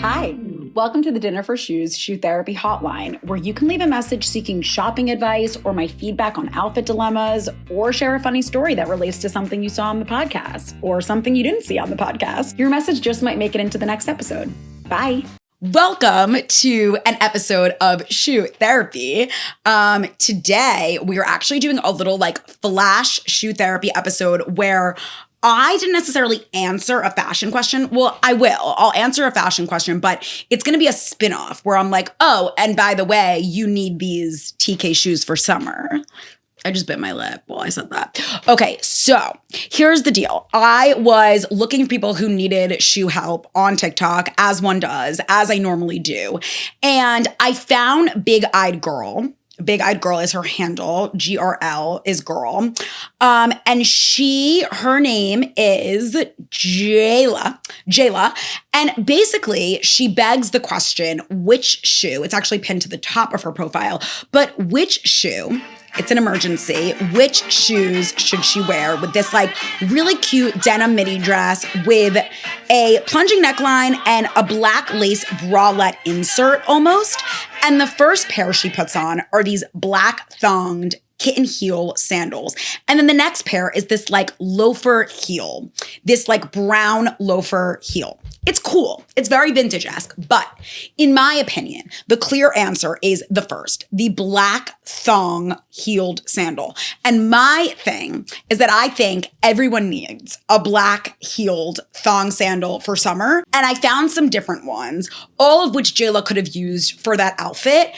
Hi, welcome to the Dinner for Shoes Shoe Therapy Hotline, where you can leave a message seeking shopping advice or my feedback on outfit dilemmas, or share a funny story that relates to something you saw on the podcast or something you didn't see on the podcast. Your message just might make it into the next episode. Bye. Welcome to an episode of Shoe Therapy. Today, we are actually doing a little flash shoe therapy episode where I didn't necessarily answer a fashion question. Well, I will. I'll answer a fashion question, but it's going to be a spin-off where I'm like, oh, and by the way, you need these TK shoes for summer. I just bit my lip while I said that. Okay, so here's the deal. I was looking for people who needed shoe help on TikTok, as one does, as I normally do. And I found Big Eyed Girl. Big Eyed Girl is her handle. GRL is girl. And her name is Jayla. And basically, she begs the question, which shoe, it's actually pinned to the top of her profile, but which shoe, it's an emergency, which shoes should she wear with this really cute denim midi dress with a plunging neckline and a black lace bralette insert almost. And the first pair she puts on are these black thonged kitten heel sandals. And then the next pair is this loafer heel, this brown loafer heel. It's cool. It's very vintage-esque. But in my opinion, the clear answer is the first, the black thong heeled sandal. And my thing is that I think everyone needs a black heeled thong sandal for summer. And I found some different ones, all of which Jayla could have used for that outfit.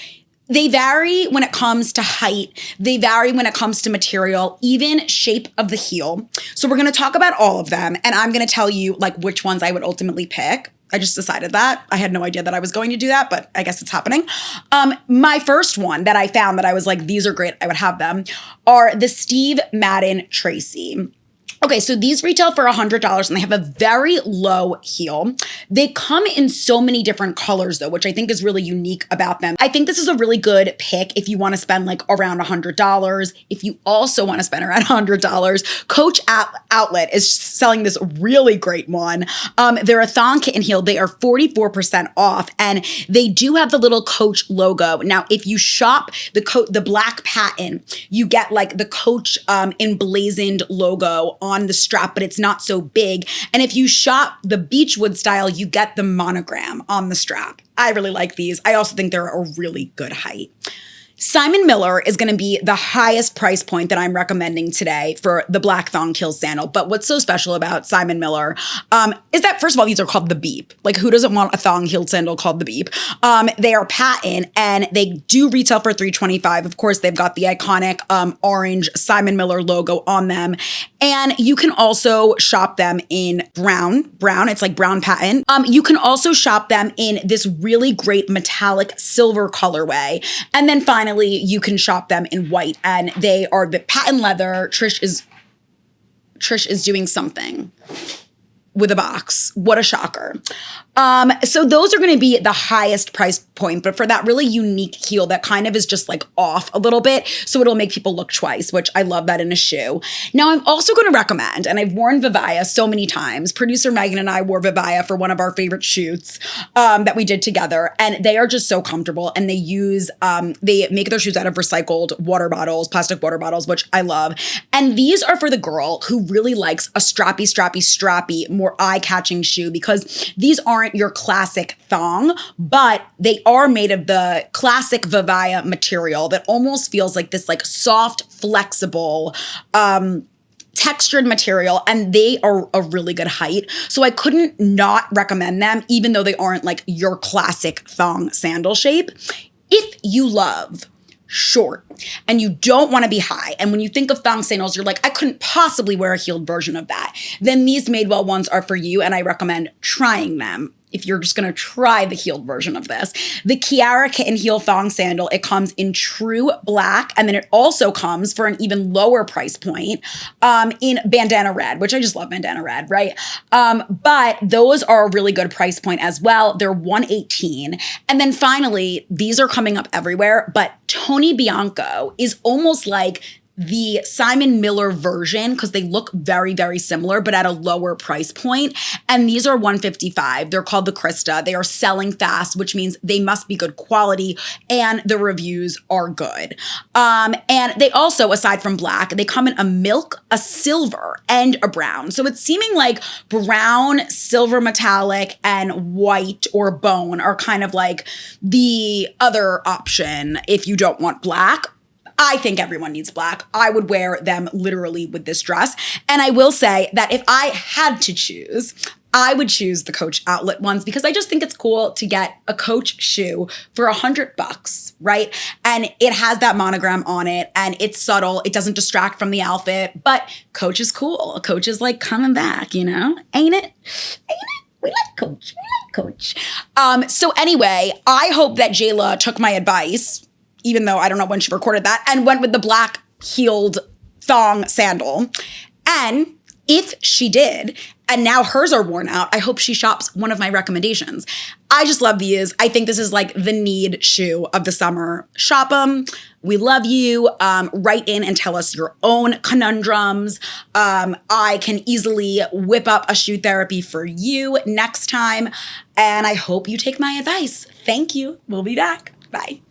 They vary when it comes to height. They vary when it comes to material, even shape of the heel. So we're going to talk about all of them. And I'm going to tell you which ones I would ultimately pick. I just decided that. I had no idea that I was going to do that, but I guess it's happening. My first one that I found that I was these are great, I would have them, are the Steve Madden Tracy. Okay, so these retail for $100 and they have a very low heel. They come in so many different colors though, which I think is really unique about them. I think this is a really good pick if you want to spend around $100. If you also want to spend around $100, Coach Outlet is selling this really great one. They're a thong kitten heel. They are 44% off and they do have the little Coach logo. Now, if you shop the black patent, you get the Coach emblazoned logo on the strap, but it's not so big. And if you shop the Beachwood style, you get the monogram on the strap. I really like these. I also think they're a really good height. Simon Miller is going to be the highest price point that I'm recommending today for the black thong heel sandal. But what's so special about Simon Miller is that, first of all, these are called the Beep. Who doesn't want a thong heel sandal called the Beep? They are patent and they do retail for $325. Of course, they've got the iconic orange Simon Miller logo on them. And you can also shop them in brown. It's brown patent. You can also shop them in this really great metallic silver colorway. And then finally, you can shop them in white, and they are the patent leather. Trish is doing something with a box. What a shocker. So those are going to be the highest price point, but for that really unique heel that kind of is just off a little bit. So it'll make people look twice, which I love that in a shoe. Now I'm also going to recommend, and I've worn Vivaia so many times. Producer Megan and I wore Vivaia for one of our favorite shoots that we did together. And they are just so comfortable. And they make their shoes out of recycled water bottles, plastic water bottles, which I love. And these are for the girl who really likes a strappy, more eye-catching shoe, because these aren't your classic thong, but they are made of the classic Vivaia material that almost feels like this soft, flexible, textured material, and they are a really good height. So I couldn't not recommend them, even though they aren't your classic thong sandal shape. If you love short and you don't want to be high, and when you think of thong sandals, you're I couldn't possibly wear a heeled version of that, then these Madewell ones are for you, and I recommend trying them if you're just going to try the heeled version of this. The Kiara Kitten Heel Thong Sandal, it comes in true black, and then it also comes for an even lower price point in bandana red, which I just love bandana red, right? But those are a really good price point as well. They're $118. And then finally, these are coming up everywhere, but Tony Bianco is almost the Simon Miller version because they look very, very similar, but at a lower price point. And these are $155. They're called the Krista. They are selling fast, which means they must be good quality and the reviews are good. And they also, aside from black, they come in a milk, a silver, and a brown. So it's seeming like brown, silver metallic, and white or bone are kind of like the other option if you don't want black. I think everyone needs black. I would wear them literally with this dress. And I will say that if I had to choose, I would choose the Coach outlet ones because I just think it's cool to get a Coach shoe for $100, right? And it has that monogram on it and it's subtle. It doesn't distract from the outfit, but Coach is cool. Coach is like coming back, you know? Ain't it? Ain't it? We like Coach. We like Coach. So anyway, I hope that Jayla took my advice, even though I don't know when she recorded that, and went with the black heeled thong sandal. And if she did, and now hers are worn out, I hope she shops one of my recommendations. I just love these. I think this is like the need shoe of the summer. Shop them. We love you. Write in and tell us your own conundrums. I can easily whip up a shoe therapy for you next time. And I hope you take my advice. Thank you. We'll be back. Bye.